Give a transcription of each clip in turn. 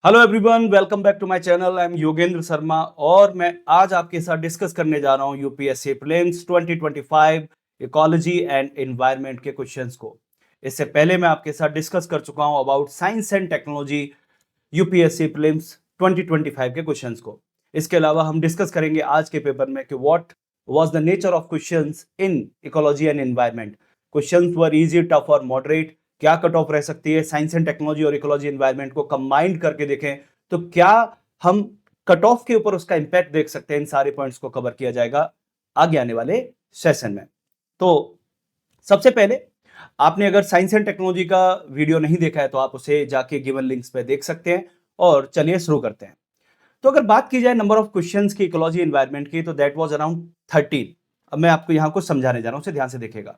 Hello everyone, welcome back to my channel. I am Yogendra Sharma और मैं आज आपके साथ डिस्कस करने जा रहा हूं UPSC prelims 2025 ecology and environment के क्वेश्चंस को। इससे पहले मैं आपके साथ डिस्कस कर चुका हूं about science and technology UPSC prelims 2025 के क्वेश्चंस को। इसके अलावा हम डिस्कस करेंगे आज के पेपर में कि what was the nature of questions in ecology and environment. Questions were easy, tough और मॉडरेट। क्या कट ऑफ रह सकती है साइंस एंड टेक्नोलॉजी और इकोलॉजी एनवायरनमेंट को कंबाइंड करके देखें तो क्या हम कट ऑफ के ऊपर उसका इंपैक्ट देख सकते हैं। इन सारे पॉइंट्स को कवर किया जाएगा आगे आने वाले सेशन में। तो सबसे पहले आपने अगर साइंस एंड टेक्नोलॉजी का वीडियो नहीं देखा है तो आप उसे जाके गिवन लिंक्स पे देख सकते हैं। और चलिए शुरू करते हैं। तो अगर बात की जाए नंबर ऑफ क्वेश्चंस की इकोलॉजी एनवायरनमेंट की तो दैट वाज अराउंड 13। अब मैं आपको यहां कुछ समझाने जा रहा हूं, उसे ध्यान से देखिएगा।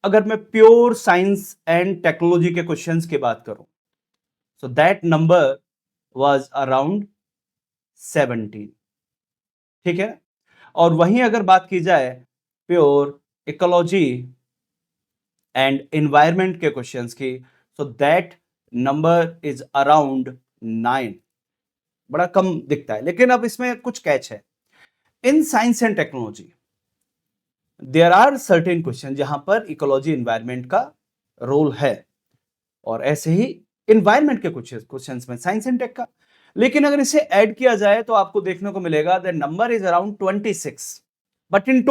अगर मैं प्योर साइंस एंड टेक्नोलॉजी के क्वेश्चंस की बात करूं so that number was around 17। ठीक है। और वहीं अगर बात की जाए प्योर इकोलॉजी एंड एनवायरनमेंट के क्वेश्चंस की so that number is around 9। बड़ा कम दिखता है, लेकिन अब इसमें कुछ कैच है। In science and technology there are certain question जहां पर इकोलॉजी एनवायरनमेंट का रोल है, और ऐसे ही एनवायरनमेंट के कुछ क्वेश्चंस में साइंस एंड टेक का। लेकिन अगर इसे ऐड किया जाए तो आपको देखने को मिलेगा the number is around 26। But in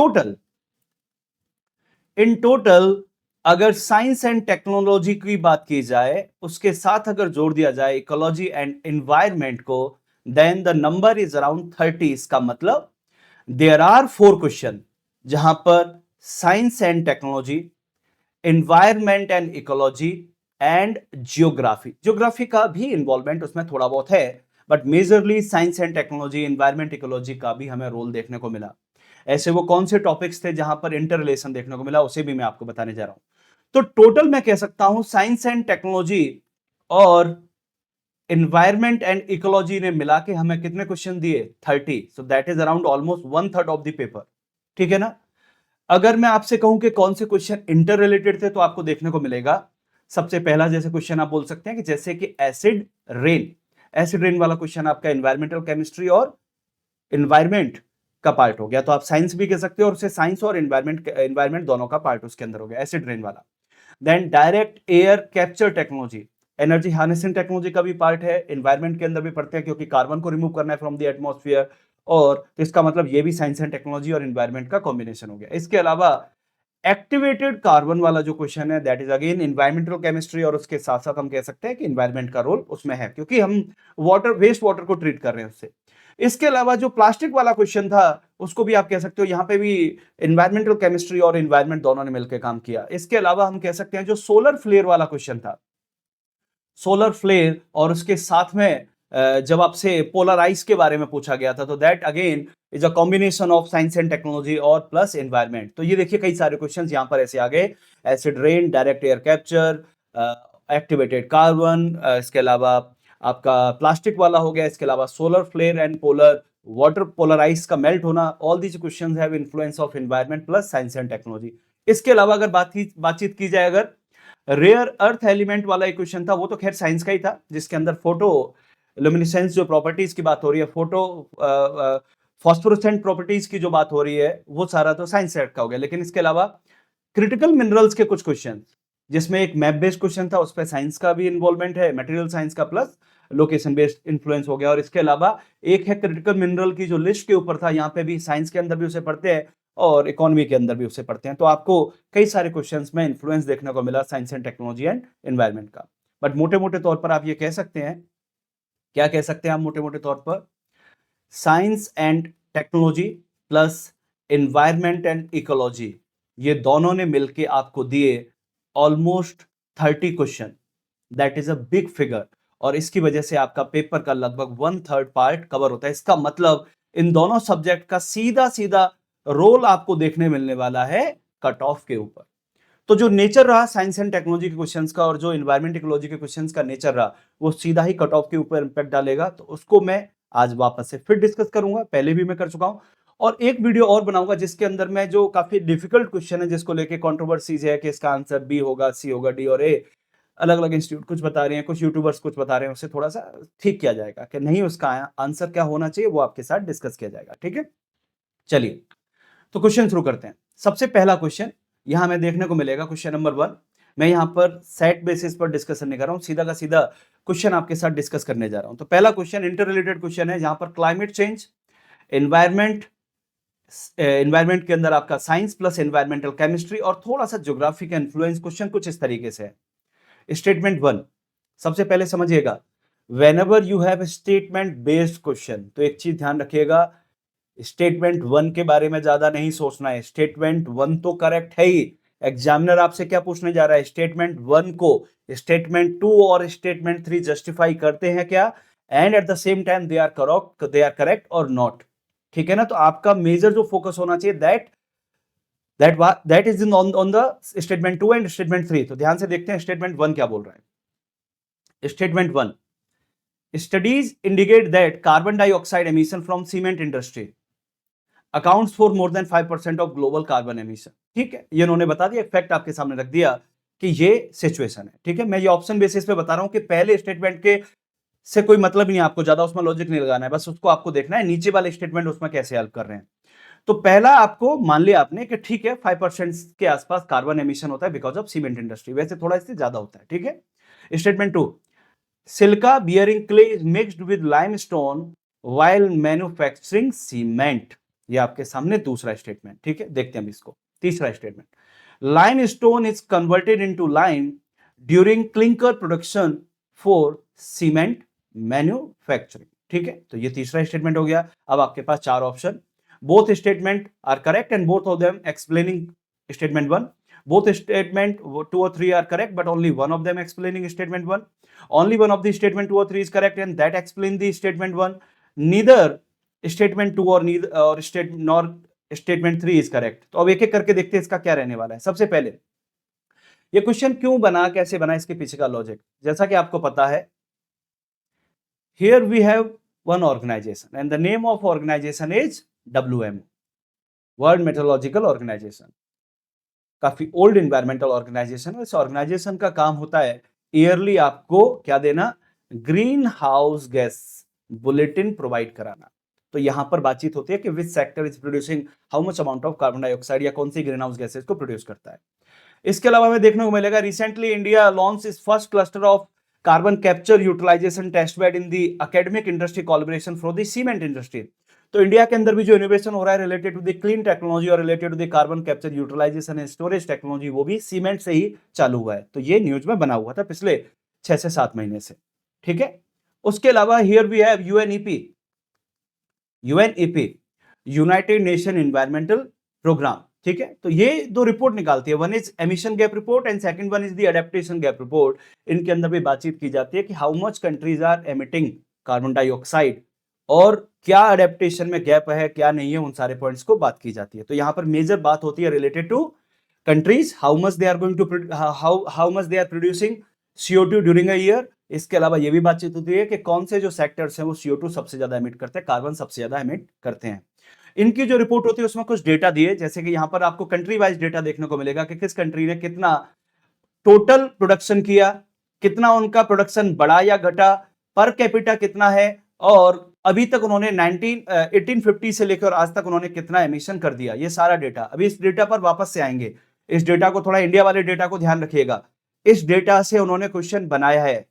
total अगर साइंस एंड टेक्नोलॉजी की बात की जाए उसके साथ अगर जोड़ दिया जाए इकोलॉजी एंड एनवायरनमेंट को then the number is around 30। इसका मतलब देयर आर 4 क्वेश्चन जहां पर science and technology, environment and ecology and geography का भी इन्वॉल्वमेंट उसमें थोड़ा बहुत है, but majorly science and technology, environment, ecology का भी हमें रोल देखने को मिला। ऐसे वो कौन से टॉपिक्स थे जहां पर इंटर रिलेशन देखने को मिला उसे भी मैं आपको बताने जा रहा हूं। तो टोटल मैं कह सकता हूं साइंस एंड टेक्नोलॉजी और एनवायरनमेंट एंड इकोलॉजी ने मिला के हमें कितने क्वेश्चन दिए? 30। So that is around almost 1/3 of the paper. ठीक है ना। अगर मैं आपसे कहूं कि कौन से क्वेश्चन इंटर रिलेटेड थे तो आपको देखने को मिलेगा सबसे पहला जैसे क्वेश्चन आप बोल सकते हैं कि जैसे कि एसिड रेन वाला क्वेश्चन आपका एनवायरमेंटल केमिस्ट्री और एनवायरमेंट का पार्ट हो गया। तो आप साइंस भी कह सकते हो और उसे साइंस और एनवायरमेंट दोनों का पार्ट उसके अंदर हो गया, एसिड रेन वाला। Then direct air capture technology, energy harnessing technology का भी पार्ट है, एनवायरमेंट के अंदर भी पढ़ते हैं क्योंकि कार्बन को रिमूव करना है फ्रॉम द एटमॉस्फेयर। और तो इसका मतलब ये भी साइंस एंड टेक्नोलॉजी और एनवायरमेंट का कॉम्बिनेशन हो गया। इसके अलावा एक्टिवेटेड कार्बन वाला जो क्वेश्चन है that is again environmental chemistry, और उसके साथ साथ हम कह सकते हैं कि एनवायरमेंट का रोल उसमें है क्योंकि हम वेस्ट वाटर को ट्रीट कर रहे हैं उससे। इसके अलावा जो प्लास्टिक वाला क्वेश्चन था उसको भी आप कह सकते हो, यहां पे भी एनवायरमेंटल केमिस्ट्री और एनवायरमेंट दोनों ने मिलकर काम किया। इसके अलावा हम कह सकते हैं जो सोलर फ्लेयर वाला क्वेश्चन था, सोलर फ्लेयर और उसके साथ में जब आपसे पोलर आइस के बारे में पूछा गया था तो that again is a combination of science and technology और प्लस एनवायरमेंट। तो ये देखिए कई सारे क्वेश्चंस यहां पर ऐसे आ गए, acid rain, direct air capture, activated carbon, इसके अलावा आपका प्लास्टिक वाला हो गया, इसके अलावा solar flare and polar water, polar ice का मेल्ट होना। All these questions have influence of environment plus science and technology. इसके अलावा अगर बातचीत की जाए अगर रेयर अर्थ एलिमेंट वाला एक क्वेश्चन था, वो तो खैर साइंस का ही था जिसके अंदर फोटो लुमिनेसेंस जो प्रॉपर्टीज की बात हो रही है, फोटो फॉस्फोरेसेंट प्रॉपर्टीज की जो बात हो रही है, वो सारा तो साइंस सेट का हो गया। लेकिन इसके अलावा क्रिटिकल मिनरल्स के कुछ क्वेश्चन जिसमें एक मैप बेस्ड क्वेश्चन था, उस पर साइंस का भी इन्वॉल्वमेंट है, मटेरियल साइंस का प्लस लोकेशन बेस्ड इन्फ्लुएंस हो गया। और इसके अलावा एक है क्रिटिकल मिनरल की जो लिस्ट के ऊपर था, यहाँ पे भी साइंस के अंदर भी उसे पढ़ते हैं और इकोनॉमी के अंदर भी उसे पढ़ते हैं। तो आपको कई सारे क्वेश्चंस में इन्फ्लुएंस देखने को मिला science and technology and environment का। बट मोटे मोटे तौर पर आप ये कह सकते हैं, क्या कह सकते हैं आप मोटे मोटे तौर पर? Science and technology plus environment and ecology, ये दोनों ने मिलके आपको दिए almost 30 question. That is a big figure, और इसकी वजह से आपका पेपर का लगभग 1/3 पार्ट कवर होता है। इसका मतलब इन दोनों सब्जेक्ट का सीधा सीधा रोल आपको देखने मिलने वाला है कट ऑफ के ऊपर। तो जो नेचर रहा साइंस एंड टेक्नोलॉजी के क्वेश्चंस का और जो एनवायरमेंट इकोलॉजी के क्वेश्चंस का नेचर रहा, वो सीधा ही कट ऑफ के ऊपर इंपैक्ट डालेगा। तो उसको मैं आज वापस से फिर डिस्कस करूंगा, पहले भी मैं कर चुका हूं, और एक वीडियो और बनाऊंगा जिसके अंदर मैं जो काफी डिफिकल्ट क्वेश्चन है जिसको लेके कंट्रोवर्सीज है कि इसका आंसर बी होगा, सी होगा, डी और ए, अलग अलग इंस्टीट्यूट कुछ बता रहे हैं, कुछ यूट्यूबर्स कुछ बता रहे हैं, उससे थोड़ा सा ठीक किया जाएगा कि नहीं, उसका आंसर क्या होना चाहिए वो आपके साथ डिस्कस किया जाएगा। ठीक है, चलिए तो क्वेश्चन शुरू करते हैं। सबसे पहला क्वेश्चन यहां हमें देखने को मिलेगा, क्वेश्चन नंबर 1। मैं यहां पर सेट बेसिस पर डिस्कशन नहीं कर रहा हूं, सीधा का सीधा क्वेश्चन आपके साथ डिस्कस करने जा रहा हूं। तो पहला क्वेश्चन इंटर रिलेटेड क्वेश्चन है, जहां पर क्लाइमेट चेंज, एनवायरमेंट, एनवायरमेंट के अंदर आपका साइंस प्लस एनवायरमेंटल केमिस्ट्री और थोड़ा सा ज्योग्राफी का इन्फ्लुएंस। क्वेश्चन कुछ इस तरीके से है। स्टेटमेंट 1 सबसे पहले समझिएगा, whenever you have a statement based question, तो एक चीज ध्यान रखिएगा, स्टेटमेंट 1 के बारे में ज्यादा नहीं सोचना है। स्टेटमेंट 1 तो करेक्ट है ही, एग्जामिनर आपसे क्या पूछने जा रहा है, स्टेटमेंट 1 को स्टेटमेंट 2 और स्टेटमेंट 3 जस्टिफाई करते हैं क्या, and at the same time they are correct और नॉट। ठीक है ना, तो आपका मेजर जो फोकस होना चाहिए that is on the statement 2 and statement 3। तो ध्यान से देखते हैं स्टेटमेंट 1 क्या बोल रहा है। Statement 1, studies indicate that carbon dioxide emission from cement industry accounts for more than 5% of global carbon emission. ठीक है, ये उन्होंने बता दिया, फैक्ट आपके सामने रख दिया कि ये सिचुएशन है। ठीक है, मैं ये ऑप्शन बेसिस पे बता रहा हूं कि पहले स्टेटमेंट के से कोई मतलब नहीं, आपको ज्यादा उसमें लॉजिक नहीं लगाना है, बस उसको आपको देखना है नीचे वाले स्टेटमेंट उसमें कैसे हेल्प कर रहे हैं। तो पहला आपको मान लिया आपने कि ठीक है 5% के आसपास कार्बन एमिशन होता है बिकॉज ऑफ सीमेंट इंडस्ट्री, वैसे थोड़ा इससे ज्यादा होता है। ठीक है। Statement 2, silica bearing clay is mixed with limestone while manufacturing cement. ये आपके सामने दूसरा स्टेटमेंट। ठीक है, देखते हैं इसको। तीसरा statement, limestone is converted into lime during clinker production for cement manufacturing. ठीक है, तो ये तीसरा स्टेटमेंट हो गया। अब आपके पास चार option, both statement are correct and both of them explaining statement 1. Both statement 2 or 3 are correct, but only one of them explaining statement 1. Only one of the statement 2 or 3 is correct and that explain the statement 1. Neither statement 2 or neither or nor statement 3 is correct. तो अब एक एक करके देखते हैं इसका क्या रहने वाला है। सबसे पहले ये क्वेश्चन क्यों बना, कैसे बना, इसके पीछे का लॉजिक जैसा कि आपको पता है, here we have one organization and the name of organization is WMO, World Meteorological Organisation. काफी ओल्ड एनवायरमेंटल ऑर्गेनाइजेशन है। इस ऑर्गेनाइजेशन का काम होता है ईयरली आपको क्या देना, greenhouse gas bulletin provide कराना। तो यहां पर बातचीत होती है कि which sector is producing how much amount of carbon dioxide, या कौन सी ग्रीन हाउस गैसेस को प्रोड्यूस करता है। इसके अलावा हमें देखने को मिलेगा, recently India launch is first cluster of carbon capture utilisation test bed in the academic industry collaboration for the cement industry. तो इंडिया के अंदर भी जो इनोवेशन हो रहा है related to the clean technology और related to the carbon capture utilization and storage technology, वो भी सीमेंट से ही चालू हुआ है। तो ये न्यूज में बना हुआ था पिछले 6 से 7 महीने से। ठीक है, उसके अलावा here we have UNEP, United Nation environmental programme. ठीक है, तो ये दो रिपोर्ट निकालती है, one is emission gap report and second one is the adaptation gap report. इनके अंदर भी बातचीत की जाती है कि how much countries are emitting carbon dioxide और क्या अडेप्टेशन में गैप है क्या नहीं है, उन सारे पॉइंट्स को बात की जाती है। तो यहां पर मेजर बात होती है related to countries, how much they are going to how much they are producing CO2 during a year. इसके अलावा यह भी बातचीत होती है कि कौन से जो सेक्टर्स हैं वो CO2 सबसे ज्यादा एमिट करते हैं, कार्बन सबसे ज्यादा एमिट करते हैं। इनकी जो रिपोर्ट होती है उसमें कुछ डेटा दिए, जैसे कि यहां पर आपको कंट्री वाइज डेटा देखने को मिलेगा कि किस कंट्री ने कितना टोटल प्रोडक्शन किया, कितना उनका प्रोडक्शन बढ़ा या घटा, पर कैपिटा कितना है, और अभी तक उन्होंने 1850 से लेकर आज तक उन्होंने कितना एमिशन कर दिया। ये सारा डेटा, अभी इस डेटा पर वापस से आएंगे। इस डेटा को थोड़ा इंडिया वाले डेटा को ध्यान रखिएगा, इस डेटा से उन्होंने क्वेश्चन बनाया है।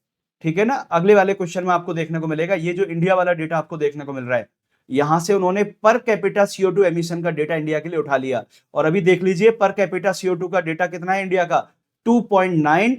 ठीक है ना, अगले वाले क्वेश्चन में आपको देखने को मिलेगा, ये जो इंडिया वाला डेटा आपको देखने को मिल रहा है, यहां से उन्होंने पर कैपिटा CO2 एमिशन का डेटा इंडिया के लिए उठा लिया। और अभी देख लीजिए पर कैपिटा CO2 का डेटा कितना है इंडिया का, 2.9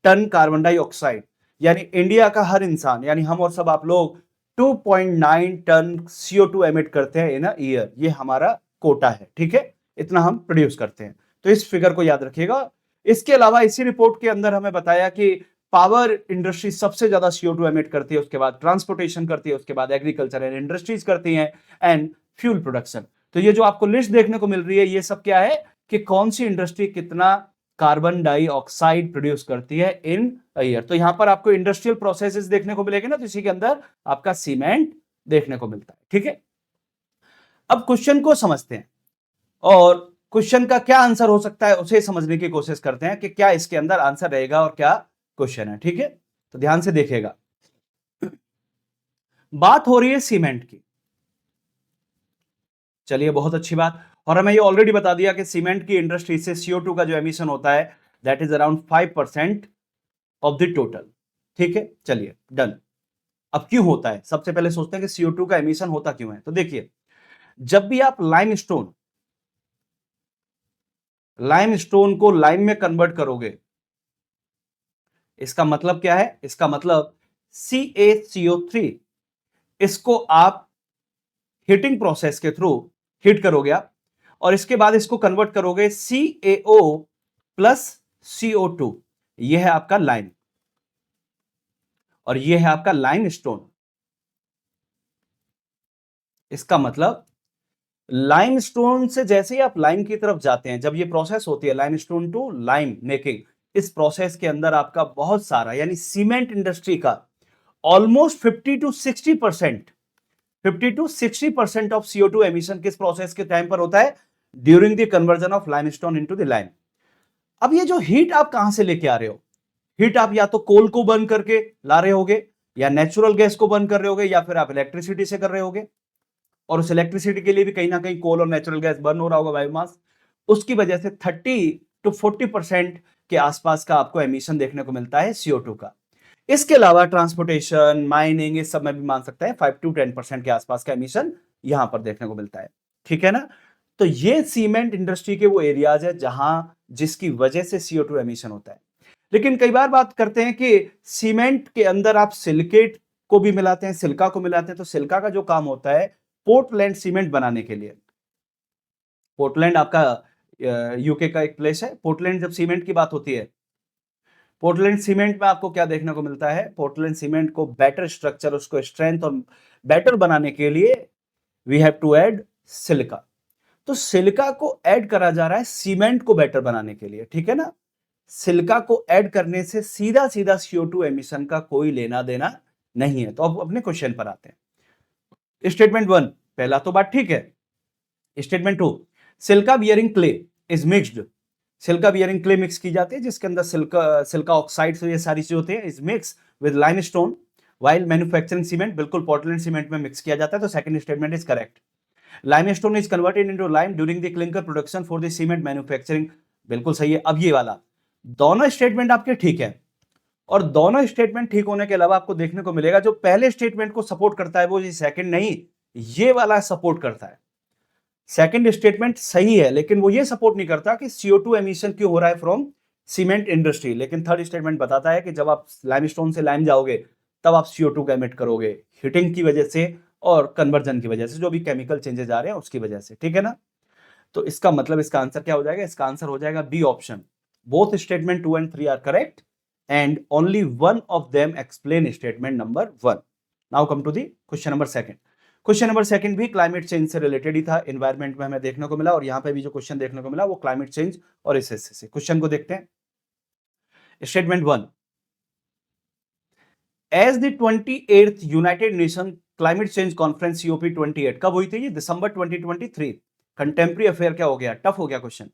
टन कार्बन डाइऑक्साइड। यानी इंडिया का हर इंसान, यानी हम और सब आप लोग 2.9 टन CO2 एमिट करते हैं इन अ ईयर। ये हमारा कोटा है। ठीक है, इतना हम प्रोड्यूस करते हैं, तो इस फिगर को याद रखिएगा। इसके अलावा इसी रिपोर्ट के अंदर हमें बताया कि पावर इंडस्ट्री सबसे ज्यादा CO2 एमिट करती है, उसके बाद ट्रांसपोर्टेशन करती है, उसके बाद एग्रीकल्चर एंड इंडस्ट्रीज करती हैं, एंड फ्यूल प्रोडक्शन। तो ये जो आपको लिस्ट देखने को मिल रही है, ये सब क्या है कि कौन सी इंडस्ट्री कितना कार्बन डाइऑक्साइड प्रोड्यूस करती है इन अ ईयर। तो यहां पर आपको इंडस्ट्रियल प्रोसेसेस देखने को मिलेगी ना, तो इसी के अंदर आपका सीमेंट देखने को मिलता है। ठीक है, अब क्वेश्चन को समझते हैं और क्वेश्चन का क्या आंसर हो सकता है उसे समझने की कोशिश करते हैं कि क्या इसके अंदर आंसर रहेगा और क्या क्वेश्चन है, ठीक है, तो ध्यान से देखिएगा। बात हो रही है सीमेंट की। चलिए, बहुत अच्छी बात। और हमें ये ऑलरेडी बता दिया कि सीमेंट की इंडस्ट्री से CO2 का जो एमिशन होता है that is around 5% of the total. ठीक है, चलिए डन। अब क्यों होता है, सबसे पहले सोचते हैं कि CO2 का एमिशन होता क्यों है। तो देखिए, जब भी आप लाइमस्टोन को लाइम में कन्वर्ट करोगे, इसका मतलब क्या है, इसका मतलब CaCO3, इसको आप हीटिंग प्रोसेस के थ्रू हीट करोगे आप, और इसके बाद इसको कन्वर्ट करोगे CaO प्लस CO2। यह है आपका लाइम, और यह है आपका लाइमस्टोन। इसका मतलब लाइमस्टोन से जैसे ही आप लाइम की तरफ जाते हैं, जब ये प्रोसेस होती है लाइमस्टोन टू लाइम मेकिंग, इस प्रोसेस के अंदर आपका बहुत सारा, यानी सीमेंट इंडस्ट्री का almost 50 to 60% of CO2 emission किस प्रोसेस के टाइम पर होता है, during the conversion of limestone into the lime. अब ये जो हीट आप कहां से लेके आ रहे हो, हीट आप या तो कोल को बर्न करके ला रहे होगे, या नेचुरल गैस को बर्न कर रहे होगे, या फिर आप इलेक्ट्रिसिटी से कर रहे होगे। और उस इलेक्ट्रिसिटी के लिए भी कहीं ना कहीं कोल और नेचुरल गैस बर्न हो रहा होगा, बायोमास। उसकी वजह से 30 to 40% के आसपास का आपको एमिशन देखने को मिलता है CO2 का। इसके अलावा ट्रांसपोर्टेशन, माइनिंग, इस सब में भी मान सकते हैं 5 to 10% के आसपास का एमिशन यहां पर देखने को मिलता है। ठीक है ना। तो ये सीमेंट इंडस्ट्री के वो एरियाज है जहां जिसकी वजह से CO2 एमिशन होता है। लेकिन कई बार बात करते हैं कि सीमेंट के अंदर आप सिलिकेट को भी मिलाते हैं, सिल्का को मिलाते हैं। तो सिल्का का जो काम होता है पोर्टलैंड सीमेंट बनाने के लिए। पोर्टलैंड आपका यूके का एक प्लेस है। पोर्टलैंड, जब सीमेंट की बात होती है, पोर्टलैंड सीमेंट में आपको क्या देखने को मिलता है, पोर्टलैंड सीमेंट को बेटर स्ट्रक्चर, उसको स्ट्रेंथ और बेटर बनाने के लिए we have to add silica. तो सिलिका को ऐड करा जा रहा है सीमेंट को बेटर बनाने के लिए, ठीक है ना। सिलिका को ऐड करने से सीधा सीधा CO2 एमिशन का कोई लेना देना नहीं है। तो अब अपने क्वेश्चन पर आते हैं। स्टेटमेंट 1, पहला तो बात ठीक है। Statement 2, silica bearing clay is mixed. Silica bearing clay mix की जाती है जिसके अंदर सिलिका ऑक्साइड से ये सारी चीजें होती है, is mix with limestone while manufacturing cement. बिल्कुल पोर्टलैंड सीमेंट में मिक्स किया जाता है। तो second statement is correct. Limestone is converted into lime during the clinker production for the cement manufacturing. बिल्कुल सही है। अब ये वाला, दोनों स्टेटमेंट आपके ठीक है, और दोनों स्टेटमेंट ठीक होने के अलावा आपको देखने को मिलेगा जो पहले स्टेटमेंट को सपोर्ट करता है वो ये सेकंड नहीं, ये वाला सपोर्ट करता है। सेकंड स्टेटमेंट सही है, लेकिन वो ये सपोर्ट नहीं करता कि CO2 एमिशन क्यों हो रहा है फ्रॉम सीमेंट इंडस्ट्री। लेकिन थर्ड स्टेटमेंट बताता है कि जब आप लाइमस्टोन से लाइम जाओगे तब आप CO2 का एमिट करोगे, हीटिंग की वजह से और कन्वर्जन की वजह से, जो भी केमिकल चेंजेस आ रहे हैं उसकी वजह से। ठीक है ना। तो इसका मतलब इसका आंसर क्या हो जाएगा, इसका आंसर हो जाएगा B option. Both statement 2 and 3 are correct and only one of them explain statement number 1। Now come to the question number 2। Question number 2 भी क्लाइमेट चेंज से रिलेटेड ही था, एनवायरमेंट में हमें देखने को मिला, और यहां पे भी जो क्वेश्चन देखने को मिला वो क्लाइमेट चेंज और इस हिस्से से। क्वेश्चन को देखते हैं। Statement 1, as the 28th United Nation climate change conference COP28 कब हुई थी, ये दिसंबर 2023। कंटेम्प्रेरी अफेयर क्या हो गया, टफ हो गया क्वेश्चन।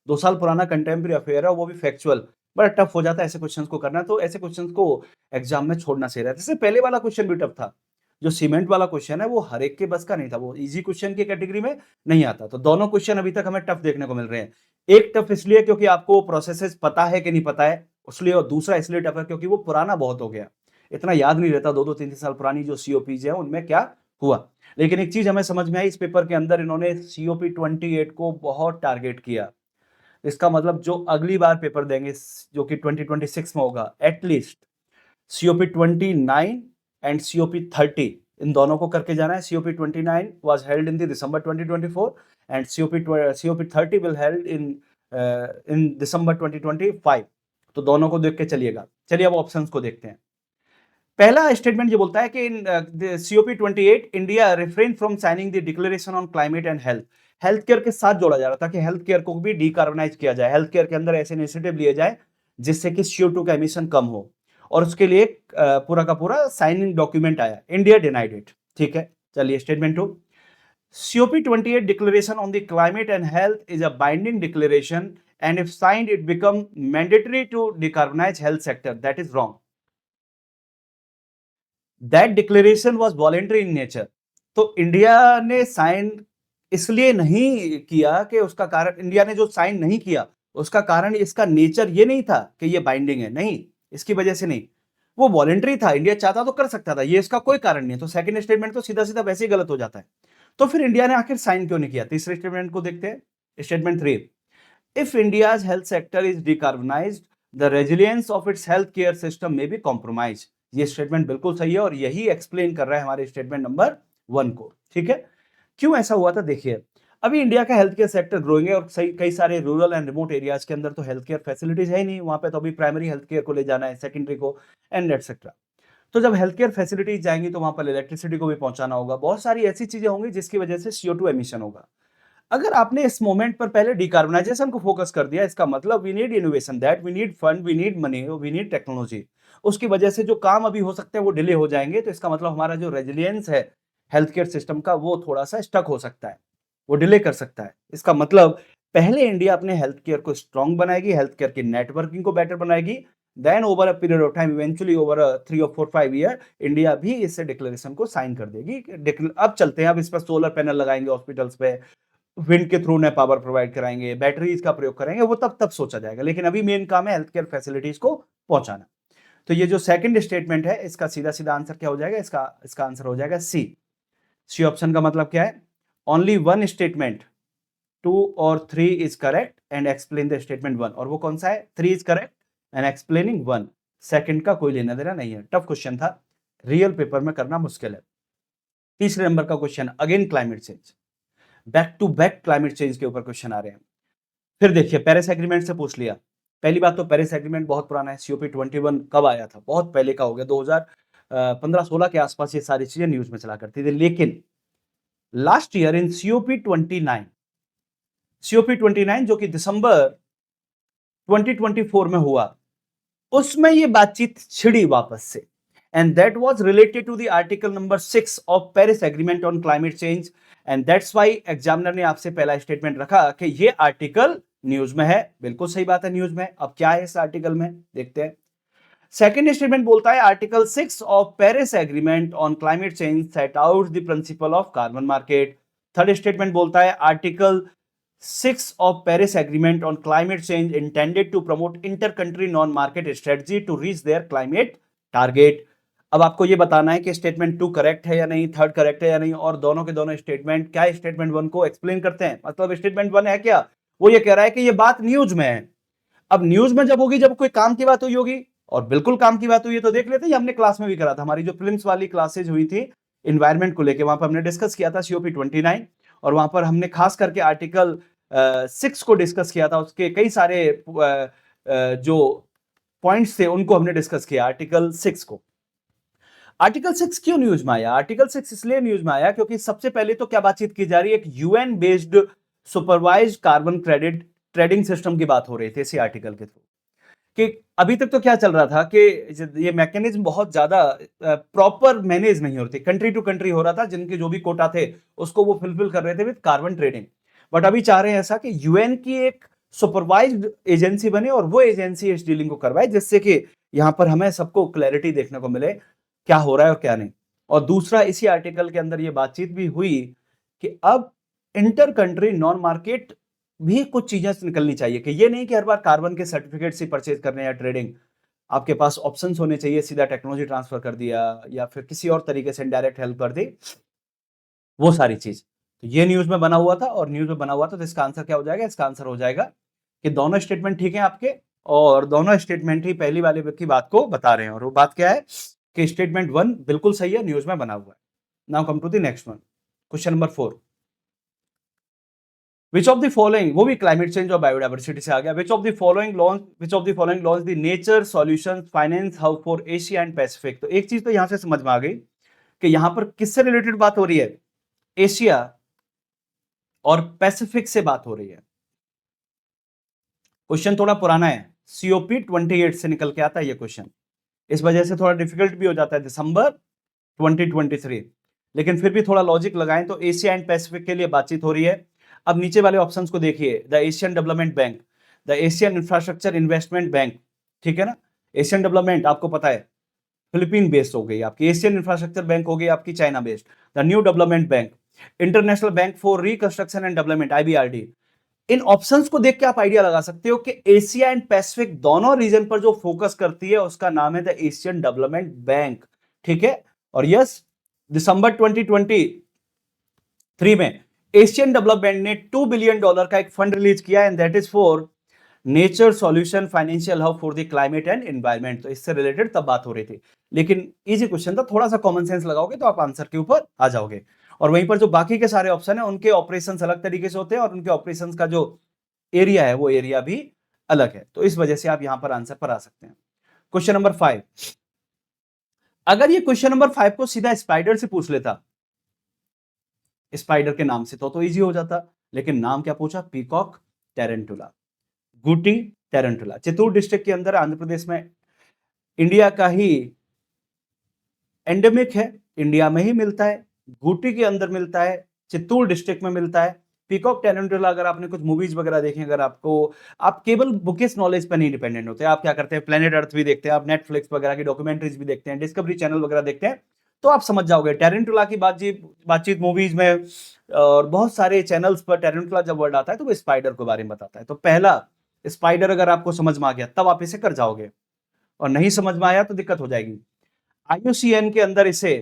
2 साल पुराना कंटेम्प्रेरी अफेयर है, वो भी फैक्चुअल, बड़ा टफ हो जाता है ऐसे क्वेश्चंस को करना। तो ऐसे क्वेश्चंस को एग्जाम में छोड़ना सही रहता है। जैसे पहले वाला क्वेश्चन भी टफ था, जो सीमेंट वाला क्वेश्चन है वो हर एक के बस का नहीं था, वो इजी क्वेश्चन की कैटेगरी में नहीं आता। तो दोनों क्वेश्चन अभी तक हमें टफ देखने को मिल रहे हैं। एक टफ इसलिए क्योंकि आपको प्रोसेसेस पता है कि नहीं पता है उसलिए, और दूसरा इसलिए टफ है क्योंकि वो पुराना बहुत हो गया, इतना याद नहीं रहता 2-3 साल पुरानी जो COPs है उनमें क्या हुआ। लेकिन एक चीज हमें समझ में आई, इस पेपर के अंदर इन्होंने COP28 को बहुत टारगेट किया। इसका मतलब जो अगली बार पेपर देंगे जो कि 2026 में होगा, एटलीस्ट COP29 एंड COP30 इन दोनों को करके जाना है। COP29 was held in December 2024 and COP30 will held in December 2025। तो दोनों को देख के चलिएगा। चलिए अब ऑप्शंस को देखते हैं। पहला स्टेटमेंट ये बोलता है कि इन COP28 India refrain from signing the declaration on climate and health. Health care के साथ जोड़ा जा रहा था कि हेल्थ केयर को भी डीकार्बोनाइज किया जाए, हेल्थ केयर के अंदर ऐसे इनिशिएटिव लिए जाए जिससे कि CO2 का एमिशन कम हो, और उसके लिए पूरा का पूरा साइनिंग डॉक्यूमेंट आया। India denied it. ठीक है, चलिए statement 2, COP28 declaration on the climate and health is a binding declaration and if signed it become mandatory to decarbonize health sector. That is wrong. That declaration was voluntary in nature. तो India ने sign इसलिए नहीं किया कि उसका कारण, India ने जो साइन नहीं किया उसका कारण इसका नेचर ये नहीं था कि ये बाइंडिंग है, नहीं, इसकी वजह से नहीं, वो वॉलेंट्री था। इंडिया चाहता तो कर सकता था, ये इसका कोई कारण नहीं है। तो सेकंड स्टेटमेंट तो सीधा सीधा वैसे ही गलत हो जाता है। तो फिर इंडिया ने आखिर साइन क्यों नहीं किया? तीसरे स्टेटमेंट को देखते हैं, statement 3। If India's health sector is decarbonised, the resilience of its health care system may be compromise. ये स्टेटमेंट बिल्कुल सही है और यही एक्सप्लेन कर रहा है हमारे स्टेटमेंट नंबर 1 को। ठीक है, क्यों ऐसा हुआ था देखिए। अभी इंडिया का हेल्थ केयर सेक्टर ग्रोइंग है और कई सारे रूरल एंड रिमोट एरियाज के अंदर तो हेल्थ केयर फैसिलिटीज है ही नहीं, वहां पे तो अभी प्राइमरी हेल्थ केयर को ले जाना है, सेकेंडरी को एंड एटसेट्रा। तो जब हेल्थ केयर फैसिलिटीज जाएंगी तो वहां पर इलेक्ट्रिसिटी को भी पहुंचाना होगा, बहुत सारी ऐसी चीजें होंगी जिसकी वजह से CO2 एमिशन होगा। अगर आपने इस मोमेंट पर पहले डिकार्बोनाइजेशन को फोकस कर दिया, इसका मतलब we need innovation, that we need fund, we need money, we need technology. उसकी वजह से जो काम अभी हो सकते हैं वो डिले हो जाएंगे। तो इसका मतलब हमारा जो रेजिलियंस है हेल्थ केयर सिस्टम का वो थोड़ा सा स्टक हो सकता है, वो डिले कर सकता है। इसका मतलब पहले इंडिया अपने हेल्थ केयर को स्ट्रांग बनाएगी, हेल्थ केयर की नेटवर्किंग को बेटर बनाएगी, then over a period of time, eventually over 3 और 4 5 ईयर, इंडिया भी इस डिक्लेरेशन को साइन कर देगी। अब चलते हैं, अब इस पर सोलर पैनल लगाएंगे हॉस्पिटल्स पे, विंड के थ्रू नए पावर प्रोवाइड कराएंगे, बैटरीज का प्रयोग करेंगे, वो तब सोचा जाएगा। लेकिन अभी मेन काम है हेल्थ केयर फैसिलिटीज को पहुंचाना। तो ये जो सेकंड स्टेटमेंट है इसका सीधा सीधा आंसर क्या हो जाएगा? इसका आंसर हो जाएगा सी ऑप्शन का मतलब क्या है? ओनली वन स्टेटमेंट 2 और 3 is correct and explain the statement 1। और वो कौन सा है? 3 is correct and explaining 1। Second का कोई लेना देना नहीं है। टफ क्वेश्चन था, रियल पेपर में करना मुश्किल है। तीसरे नंबर का क्वेश्चन, again climate change, back to back climate change के ऊपर क्वेश्चन आ रहे हैं। फिर देखिए, पेरिस एग्रीमेंट से पूछ लिया। पहली बात तो पेरिस एग्रीमेंट बहुत पुराना है। COP21 कब आया था? बहुत पहले का हो गया, 2015-16 के आसपास ये सारी चीजें न्यूज में चला करती थी। लेकिन लास्ट ईयर इन COP29 जो कि दिसंबर 2024 में हुआ, उसमें ये बातचीत छिड़ी वापस से, and that was related to the article number 6 of Paris agreement on climate change, and that's why examiner ने आपसे पहला स्टेटमेंट रखा कि ये आर्टिकल न्यूज में है। बिल्कुल सही बात है, न्यूज में। अब क्या है इस आर्टिकल में, देखते हैं। सेकेंड स्टेटमेंट बोलता है article 6 of Paris agreement on climate change set out the principle of carbon market. Third statement बोलता है article 6 of Paris Agreement on climate change intended to promote inter-country non-market strategy to reach their climate target। अब आपको ये बताना है कि statement 2 correct है या नहीं, थर्ड करेक्ट है या नहीं, और दोनों के दोनों स्टेटमेंट क्या स्टेटमेंट 1 को एक्सप्लेन करते हैं। मतलब स्टेटमेंट 1 है क्या? वो ये कह रहा है कि ये बात न्यूज में है। अब न्यूज में जब होगी, जब कोई काम की बात हुई होगी, और बिल्कुल काम की बात हुई है तो देख लेते हैं। हमने क्लास में भी करा था, हमारी जो प्रीलिम्स वाली क्लासेज हुई थी इन्वायरमेंट को लेकर, वहां पर हमने डिस्कस किया था COP29, और वहां पर हमने खास करके आर्टिकल 6 को डिस्कस किया था। उसके कई सारे जो पॉइंट्स थे उनको हमने डिस्कस किया, आर्टिकल 6 को। आर्टिकल 6 क्यों न्यूज में आया? आर्टिकल 6 इसलिए न्यूज में आया क्योंकि सबसे पहले तो क्या बातचीत की जा रही है, एक UN based supervised carbon credit trading system की बात हो रही थी इसी आर्टिकल के थ्रू। कि अभी तक तो क्या चल रहा था कि ये मैकेनिज्म बहुत ज्यादा प्रॉपर मैनेज नहीं हो रही थी, कंट्री टू कंट्री हो रहा था, जिनके जो भी कोटा थे उसको वो फुलफिल कर रहे थे विद कार्बन ट्रेडिंग। बट अभी चाह रहे हैं ऐसा कि UN की एक सुपरवाइज्ड एजेंसी बने और वो एजेंसी इस डीलिंग को करवाए, जिससे कि यहां पर हमें सबको क्लैरिटी देखने को मिले क्या हो रहा है और क्या नहीं। और दूसरा, इसी आर्टिकल के अंदर ये बातचीत भी हुई कि अब इंटर कंट्री नॉन मार्केट भी कुछ चीजें निकलनी चाहिए, कि ये नहीं कि हर बार कार्बन के सर्टिफिकेट से परचेज करने या ट्रेडिंग, आपके पास ऑप्शंस होने चाहिए, सीधा टेक्नोलॉजी ट्रांसफर कर दिया या फिर किसी और तरीके से डायरेक्ट हेल्प कर दी, वो सारी चीज। तो ये न्यूज में बना हुआ था, और न्यूज में बना हुआ था, तो इसका आंसर क्या हो जाएगा? इसका आंसर हो जाएगा कि दोनों स्टेटमेंट ठीक है आपके, और दोनों स्टेटमेंट ही पहली वाले की बात को बता रहे हैं। और वो बात क्या है कि स्टेटमेंट 1 बिल्कुल सही है, न्यूज में बना हुआ है। Now come to the next one, question number 4। Which of the following, वो भी क्लाइमेट चेंज और बायोडाइवर्सिटी से आ गया। Which of the following launch the nature solutions finance hub for Asia and Pacific। तो एक चीज तो यहां से समझ में आ गई कि यहां पर किससे रिलेटेड बात हो रही है? एशिया और पैसिफिक से बात हो रही है। क्वेश्चन थोड़ा पुराना है, COP28 से निकल के आता है ये क्वेश्चन, इस वजह से थोड़ा डिफिकल्ट भी हो जाता है, दिसंबर 2023। लेकिन फिर भी थोड़ा लॉजिक लगाएं तो एशिया एंड पैसिफिक के लिए बातचीत हो रही है। अब नीचे वाले ऑप्शंस को देखिए, the Asian development bank, the Asian infrastructure investment bank, ठीक है ना, एशियन डेवलपमेंट आपको पता है फिलीपीन बेस्ड हो गई आपकी, एशियन इंफ्रास्ट्रक्चर बैंक हो गई आपकी China based, the new development bank, international bank for reconstruction and development IBRD। In options को देख के आप आइडिया लगा सकते हो कि एशिया एंड पैसिफिक दोनों रीजन पर जो फोकस करती है उसका नाम है द एशियन डेवलपमेंट बैंक, ठीक है। और यस, दिसंबर 2023 में एशियन डेवलपमेंट ने $2 बिलियन का एक फंड रिलीज किया and that is for nature solution financial hub for the climate and environment. तो इससे रिलेटेड तब बात हो रही थी, लेकिन इजी क्वेश्चन था, थोड़ा सा कॉमन सेंस लगाओगे तो आप आंसर के ऊपर आ जाओगे। और वहीं पर जो बाकी के सारे ऑप्शन है उनके ऑपरेशंस अलग तरीके से होते हैं और उनके ऑपरेशंस का जो एरिया है वो एरिया भी अलग है, तो इस वजह से आप यहां पर आंसर पर आ सकते हैं। क्वेश्चन नंबर 5, अगर ये क्वेश्चन नंबर 5 को सीधा स्पाइडर से पूछ लेता, स्पाइडर के नाम से, तो इजी हो जाता, लेकिन नाम क्या पूछा, peacock tarantula, Gooty tarantula. Chittoor district के अंदर आंध्र प्रदेश में, इंडिया का ही एंडेमिक है, इंडिया में ही मिलता है, गुटी के अंदर मिलता है, चित्तूर डिस्ट्रिक्ट में मिलता है। पीकॉक टेरेंटुला, अगर आपने कुछ मूवीज वगैरह देखें, अगर आपको, आप केवल बुकिश नॉलेज पर नहीं डिपेंडेंट होते, आप क्या करते हैं, प्लेनेट अर्थ भी देखते हैं, आप नेटफ्लिक्स वगैरह की डॉक्यूमेंट्रीज भी देखते हैं, डिस्कवरी चैनल वगैरह देखते हैं, तो आप समझ जाओगे टेरेंटुला की बातचीत मूवीज में और बहुत सारे चैनल्स पर टेरेंटुला जब वर्ड आता है तो वो स्पाइडर के बारे में बताता है। तो पहला स्पाइडर अगर आपको समझ में आ गया तब आप इसे कर जाओगे, और नहीं समझ में आया तो दिक्कत हो जाएगी। IUCN के अंदर इसे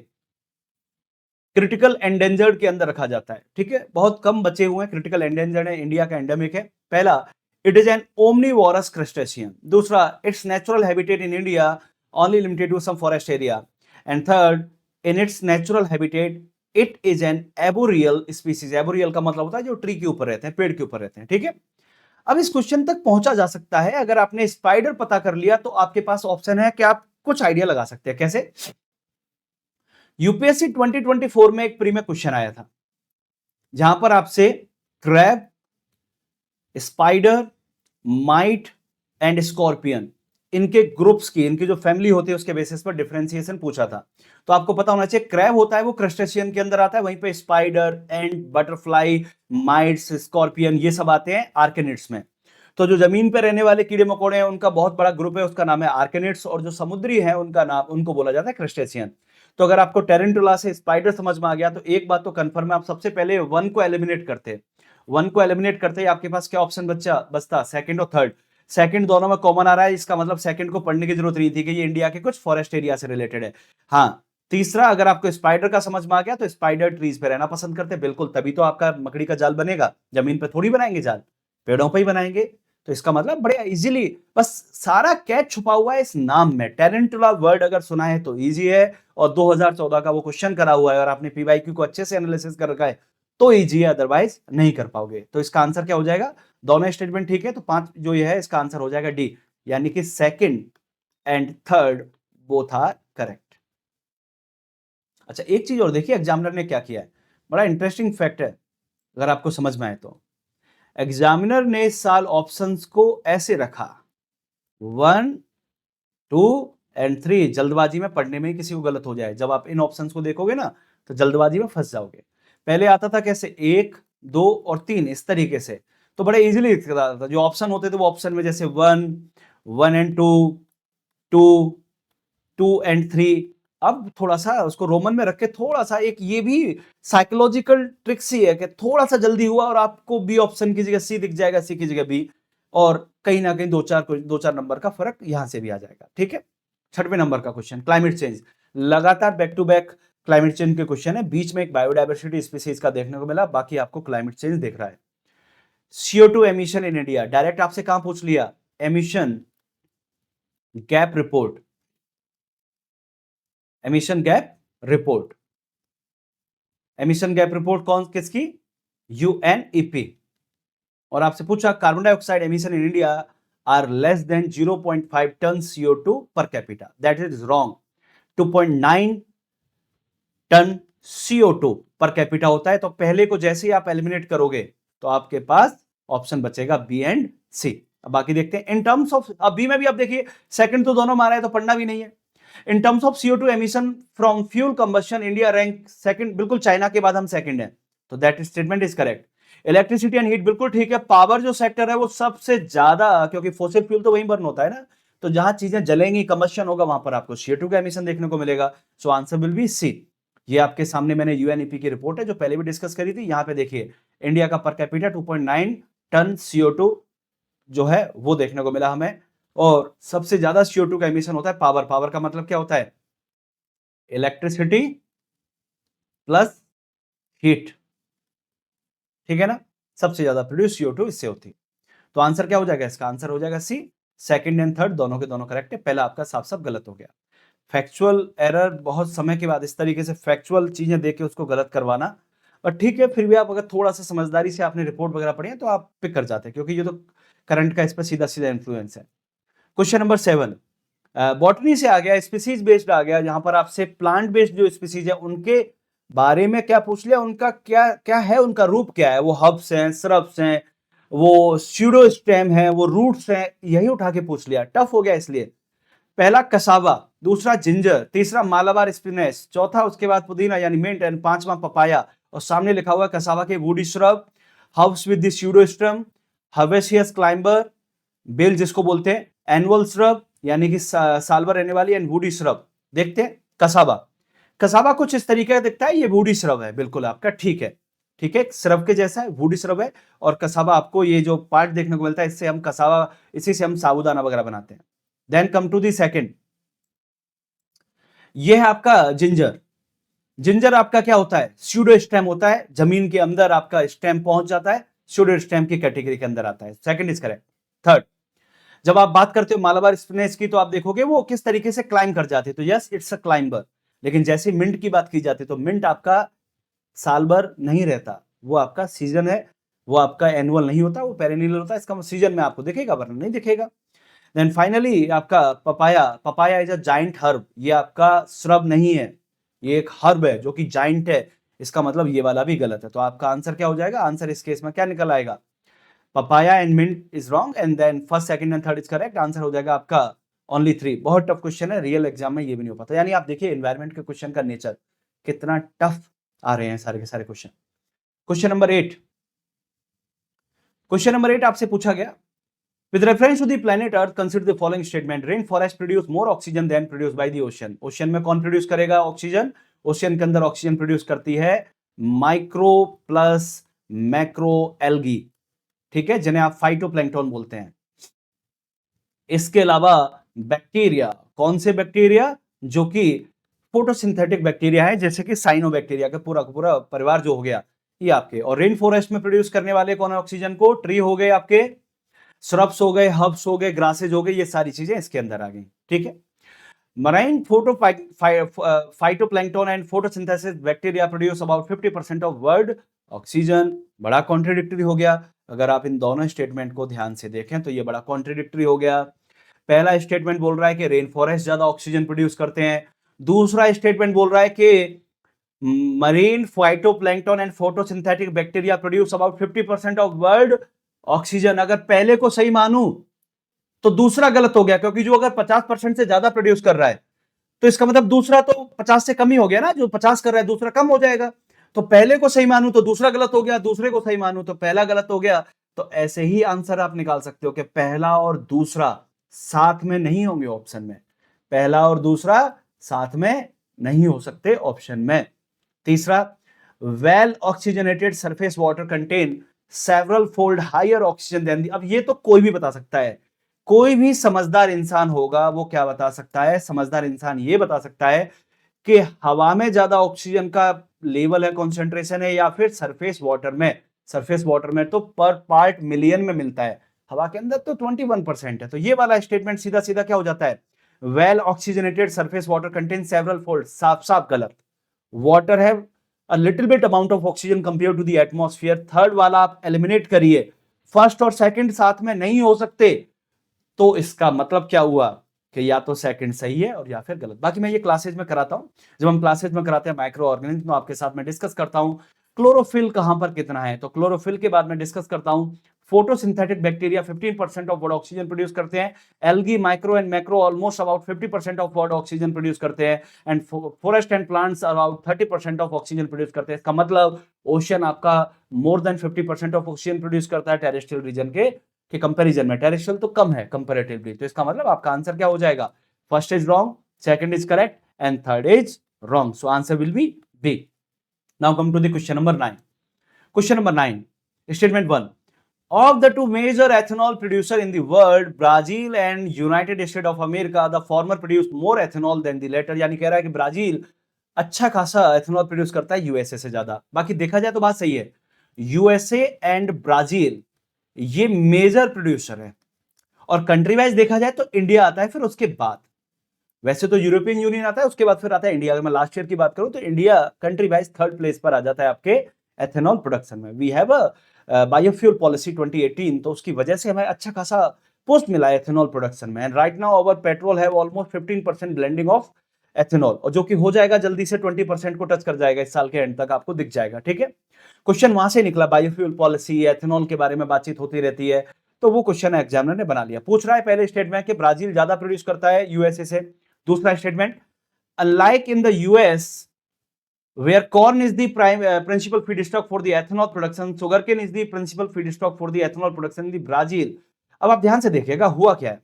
क्रिटिकल एंडेंजर्ड के अंदर रखा जाता है, ठीक है, बहुत कम बचे हुए हैं, क्रिटिकल एंडेंजर्ड है, इंडिया का एंडेमिक है। पहला, it is an omnivorous crustacean. दूसरा, its natural habitat in India only limited to some forest area. And third, in its natural habitat it is an arboreal species. Arboreal का मतलब होता है जो ट्री के ऊपर रहते हैं, पेड़ के ऊपर रहते हैं, ठीक है। अब इस क्वेश्चन तक पहुंचा जा सकता है, अगर आपने स्पाइडर पता कर लिया तो आपके पास ऑप्शन है कि आप कुछ आइडिया लगा सकते हैं। कैसे? यूपीएससी 2024 में एक प्री में क्वेश्चन आया था जहां पर आपसे crab, spider, might and scorpion, इनके ग्रुप्स की, इनकी जो फैमिली होती है उसके बेसिस पर डिफरेंशिएशन पूछा था। तो आपको पता होना चाहिए, क्रैब होता है वो क्रस्टेशियन के अंदर आता है, वहीं पे spider, and, butterfly, mites, scorpion, ये सब आते हैं आर्केनिड्स में। तो जो जमीन पे रहने वाले कीड़े मकोड़े हैं उनका बहुत बड़ा ग्रुप है, उसका नाम है आर्केनिड्स, और जो समुद्री है उनका नाम, उनको बोला जाता है क्रस्टेशियन। तो अगर आपको टेरेंटुला से स्पाइडर समझ में आ गया तो एक बात तो कंफर्म है, आप सबसे पहले वन को एलिमिनेट करते, वन को एलिमिनेट करते ही आपके पास क्या ऑप्शन बचता, सेकंड और थर्ड। सेकंड दोनों में कॉमन आ रहा है, इसका मतलब सेकंड को पढ़ने की जरूरत नहीं थी कि ये इंडिया के कुछ फॉरेस्ट एरिया से रिलेटेड है। हाँ, तीसरा, अगर आपको स्पाइडर का समझ में आ गया तो स्पाइडर ट्रीज पे रहना पसंद करते हैं, बिल्कुल, तभी तो आपका मकड़ी का जाल बनेगा, जमीन पे थोड़ी बनाएंगे जाल, पेड़ों पे ही बनाएंगे। तो इसका मतलब बड़े इजीली, बस सारा कैच छुपा हुआ है इस नाम में। टेरेंटुला वर्ड अगर सुना है तो इजी है, और 2014 का वो क्वेश्चन करा हुआ है और आपने पीवाईक्यू को अच्छे से एनालिसिस कर रखा है तो इजी है, अदरवाइज नहीं कर पाओगे। तो इसका आंसर क्या हो जाएगा, दोनों स्टेटमेंट ठीक है, तो 5 जो ये है इसका आंसर हो जाएगा डी, यानी कि second and third both are correct. अच्छा, एक चीज और देखिए एग्जामिनर ने क्या किया है, बड़ा इंटरेस्टिंग फैक्ट है अगर आपको समझ में आए तो। एग्जामिनर ने इस साल ऑप्शंस को ऐसे रखा, 1, 2 एंड 3, जल्दबाजी में पढ़ने में ही किसी को गलत हो जाए, जब आप इन ऑप्शंस को देखोगे ना तो जल्दबाजी में फंस जाओगे। पहले आता था कैसे, 1, 2 और 3, इस तरीके से, तो बड़े इजीली दिखता था। जो ऑप्शन होते थे वो ऑप्शन में जैसे 1, 1 एंड 2, 2, 2 एंड 3, अब थोड़ा सा उसको रोमन में रख के, थोड़ा सा एक ये भी साइकोलॉजिकल ट्रिक्स ही है कि थोड़ा सा जल्दी हुआ और आपको बी ऑप्शन की जगह सी दिख जाएगा, सी की जगह बी, और कहीं ना कहीं दो चार नंबर का फर्क यहां से भी आ जाएगा, ठीक है। 6वें नंबर का क्वेश्चन, क्लाइमेट चेंज, लगातार back to back climate change के क्वेश्चन है, बीच में एक बायोडायवर्सिटी स्पीसीज का देखने को मिला, बाकी आपको क्लाइमेट चेंज देख रहा है। CO2 emission in India, direct आपसे कहां पूछ लिया, emission gap report, emission gap report, emission gap report कौन किसकी, UNEP। और आपसे पूछा carbon dioxide emission in India are less than 0.5 ton CO2 per capita, that is wrong. 2.9 ton CO2 per capita होता है। तो पहले को जैसे ही आप एलिमिनेट करोगे तो आपके पास ऑप्शन बचेगा बी एंड सी। अब बाकी देखते हैं इन टर्म्स ऑफ, अब बी में भी आप देखिए सेकंड तो दोनों मारा है तो पढ़ना भी नहीं है। In terms of CO2 emission from fuel combustion India rank second, बिल्कुल चाइना के बाद हम सेकंड हैं, तो that statement is correct. Electricity and heat बिल्कुल ठीक है। पावर जो सेक्टर है वो सबसे ज्यादा, क्योंकि फॉसिल फ्यूल तो वहीं बर्न होता है ना, तो जहां चीजें जलेंगी, कम्बशन होगा, वहां पर आपको CO2 का एमिशन देखने को मिलेगा। So answer will be C. ये आपके सामने मैंने UNEP की रिपोर्ट है जो पहले भी डिस्कस करी थी। यहाँ पे देखिए इंडिया का पर कैपिटा 2.9 टन CO2 जो है वो देखने को मिला हमें। और सबसे ज्यादा CO2 का एमिशन होता है पावर। पावर का मतलब क्या होता है? इलेक्ट्रिसिटी प्लस हीट, ठीक है ना। सबसे ज्यादा प्रोड्यूस CO2 इससे होती है। तो आंसर क्या हो जाएगा इसका? आंसर हो जाएगा सी। सेकंड एंड थर्ड दोनों के दोनों करेक्ट है, पहला आपका साफ साफ गलत हो गया। फैक्चुअल एरर बहुत समय के बाद इस तरीके से फैक्चुअल चीजें देख के उसको गलत करवाना, पर ठीक है, फिर भी आप अगर थोड़ा सा समझदारी से आपने रिपोर्ट वगैरह पढ़ी है तो आप पिक कर जाते हैं, क्योंकि ये तो करंट का इस पर सीधा सीधा इन्फ्लुएंस है। क्वेश्चन नंबर 7 बॉटनी से आ गया, स्पीसीज बेस्ड आ गया, जहां पर आपसे प्लांट बेस्ड जो स्पीसीज है उनके बारे में क्या पूछ लिया, उनका क्या क्या है, उनका रूप क्या है, वो हब्स हैं, श्रब्स हैं, वो स्यूडोस्टेम है, वो रूट्स हैं, यही उठा के पूछ लिया। टफ हो गया इसलिए। पहला कसावा, दूसरा जिंजर, तीसरा मालाबार स्पिनेस, चौथा उसके बाद पुदीना यानी मिंट, एंड पांचवा पपाया। और सामने लिखा हुआ है कसावा के woody shrub, herbs with the pseudostem, herbaceous climber, बेल जिसको बोलते हैं, एनुअल श्रब यानी कि साल भर रहने वाली, एंड वुडी श्रब। देखते हैं कसावा। कसावा कुछ इस तरीके का दिखता है, ये वुडी श्रब है, बिल्कुल आपका ठीक है। ठीक है, श्रब के जैसा है, वुडी श्रब है। और कसावा आपको ये जो पार्ट देखने को मिलता है, इससे हम कसावा, इसी से हम साबूदाना वगैरह बनाते हैं। Then come to the second, ये है आपका जिंजर। जिंजर आपका क्या होता है? स्यूडो स्टेम होता है, जमीन के अंदर आपका स्टेम पहुंच जाता है, स्यूडो स्टेम की कैटेगरी के अंदर आता है। Second is correct. थर्ड, जब आप बात करते हो मालाबार स्पिनेच की, तो आप देखोगे वो किस तरीके से क्लाइंब कर जाते हैं, तो यस इट्स अ क्लाइंबर। लेकिन जैसे मिंट की बात की जाती है, तो मिंट आपका साल भर नहीं रहता, वो आपका सीजन है, वो आपका एनुअल नहीं होता, वो पेरेनियल होता है। इसका सीजन में आपको दिखेगा, वरना नहीं दिखेगा। देन फाइनली आपका papaya. Papaya is a giant herb, ये आपका श्रब नहीं है, ये एक हर्ब है जो कि जाइंट है। इसका मतलब ये वाला भी गलत है। तो आपका आंसर क्या हो जाएगा? आंसर इस केस में क्या निकल आएगा? Papaya and mint is wrong, and then first second and third is correct. Answer हो जाएगा आपका ओनली 3। बहुत टफ क्वेश्चन है, रियल एग्जाम में ये भी नहीं हो पाता। यानी आप देखिए एनवायरमेंट के क्वेश्चन का नेचर कितना टफ आ रहे हैं सारे के सारे question. Question number 8, question number 8 आपसे पूछा गया, with reference to the planet earth consider the following statement, rainforest produce more oxygen than produced by the ocean। Ocean में कौन प्रोड्यूस करेगा ऑक्सीजन? ओशियन के अंदर ऑक्सीजन प्रोड्यूस करती है माइक्रो प्लस मैक्रो एल्गी, ठीक है, जिन्हें आप फाइटोप्लैंक्टन बोलते हैं। इसके अलावा बैक्टीरिया, कौन से बैक्टीरिया? जो कि फोटोसिंथेटिक बैक्टीरिया है, जैसे कि साइनोबैक्टीरिया का पूरा परिवार जो हो गया ये आपके। और रेन फॉरेस्ट में प्रोड्यूस करने वाले कौन है ऑक्सीजन को? ट्री हो गए आपके, श्रब्स हो गए, हर्ब्स हो गए, ग्रासेज हो गए, ये सारी चीजें इसके अंदर आ गई। ठीक है, marine phytoplankton and photosynthesis bacteria produce about 50% of world oxygen. बड़ा कॉन्ट्रडिक्टरी हो गया। अगर आप इन दोनों स्टेटमेंट को ध्यान से देखें तो ये बड़ा कॉन्ट्रडिक्टरी हो गया। पहला स्टेटमेंट बोल रहा है कि रेन फॉरेस्ट ज्यादा ऑक्सीजन प्रोड्यूस करते हैं, दूसरा स्टेटमेंट बोल रहा है कि marine phytoplankton and photosynthetic bacteria produce about 50% of world oxygen. अगर पहले को सही मानूं तो दूसरा गलत हो गया, क्योंकि जो अगर 50% से ज्यादा प्रोड्यूस कर रहा है तो इसका मतलब दूसरा तो 50 से कम ही हो गया ना, जो 50 कर रहा है दूसरा कम हो जाएगा। तो पहले को सही मानूं तो दूसरा गलत हो गया, दूसरे को सही मानूं तो पहला गलत हो गया। तो ऐसे ही आंसर आप निकाल सकते हो कि पहला और दूसरा साथ में नहीं होंगे ऑप्शन में, पहला और दूसरा साथ में नहीं हो सकते ऑप्शन में। तीसरा, well oxygenated surface water contain several fold higher oxygen than the. अब ये तो कोई भी बता सकता है, कोई भी समझदार इंसान होगा वो क्या बता सकता है? समझदार इंसान ये बता सकता है कि हवा में ज्यादा ऑक्सीजन का लेवल है, कॉन्सेंट्रेशन है, या फिर सरफेस वाटर में। सरफेस वाटर में तो पर पार्ट मिलियन में मिलता है, हवा के अंदर तो 21% है। तो ये वाला स्टेटमेंट सीधा सीधा क्या हो जाता है? Well oxygenated surface water contain several fold, साफ साफ गलत। वाटर है a little bit amount of oxygen compared to the atmosphere। Third वाला आप एलिमिनेट करिए, फर्स्ट और सेकंड साथ में नहीं हो सकते। तो इसका मतलब क्या हुआ कि या तो सेकंड सही है और या फिर गलत। बाकी मैं ये क्लासेज में कराता हूं, जब हम क्लासेज में कराते हैं माइक्रो ऑर्गेनिज्म तो आपके साथ में डिस्कस करता हूं क्लोरोफिल कहां पर कितना है, तो क्लोरोफिल के बाद में डिस्कस करता हूं photosynthetic bacteria 15% of what oxygen produce करते हैं, algae, micro and macro almost about 50% of what oxygen produce करते हैं, and forest and plants about 30% of oxygen produce करते हैं। इसका मतलब ओशन आपका more than 50% of oxygen produce करता है टेरेस्ट्रियल रीजन के कंपैरिजन में। टेरेस्ट्रियल तो कम है कंपैरेटिवली, तो इसका मतलब आपका आंसर क्या हो जाएगा? First is wrong, second is correct and third is wrong. So answer will be B. Now come to the question number 9. Question number 9. Statement 1. Of the two major ethanol producer in the world, Brazil and United States of America, the former produce more ethanol than the latter. यानी कह रहा है कि Brazil अच्छा खासा ethanol produce करता है USA से ज्यादा। बाकी देखा जाए तो बात सही है, यूएसए एंड ब्राजील ये मेजर प्रोड्यूसर है, और कंट्री वाइज देखा जाए तो इंडिया आता है फिर उसके बाद। वैसे तो यूरोपियन यूनियन आता है, उसके बाद फिर आता है इंडिया। अगर मैं लास्ट ईयर की बात करूं तो India country wise third place पर आ जाता है आपके एथेनॉल प्रोडक्शन में। We have a biofuel policy 2018, तो उसकी वजह से हमें अच्छा खासा पोस्ट मिला है एथेनॉल प्रोडक्शन में। And right now our petrol have almost 15% blending of ethanol, और जो कि हो जाएगा जल्दी से 20% को टच कर जाएगा इस साल के एंड तक, आपको दिख जाएगा। ठीक है, क्वेश्चन वहां से निकला, बायोफ्यूल पॉलिसी, एथेनॉल के बारे में बातचीत होती रहती है, तो वो क्वेश्चन एग्जामिनर ने बना लिया। पूछ रहा है पहले स्टेटमेंट कि ब्राजील ज्यादा प्रोड्यूस करता है यूएसए से। दूसरा statement, unlike in the US where corn is the principal feedstock for the ethanol production, sugarcane is the principal feedstock for the ethanol production in the Brazil। अब आप ध्यान से देखिएगा हुआ क्या है,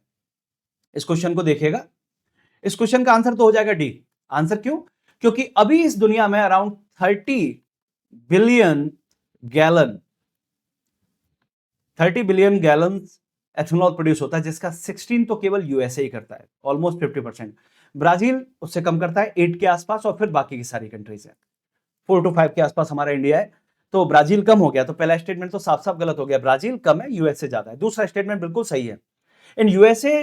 इस क्वेश्चन को देखिएगा, इस क्वेश्चन का आंसर तो हो जाएगा डी। आंसर क्यों? क्योंकि अभी इस दुनिया में around 30 billion gallon 30 billion gallon ethanol produce होता है, जिसका 16 तो केवल यूएसए ही करता है, ऑलमोस्ट 50%। ब्राजील उससे कम करता है 8 के आसपास, और फिर बाकी की सारी कंट्रीज है 4 to 5 के आसपास हमारा इंडिया है। तो ब्राजील कम हो गया, तो पहला स्टेटमेंट तो साफ साफ गलत हो गया, ब्राजील कम है यूएसए ज्यादा है। दूसरा स्टेटमेंट बिल्कुल सही है। In USA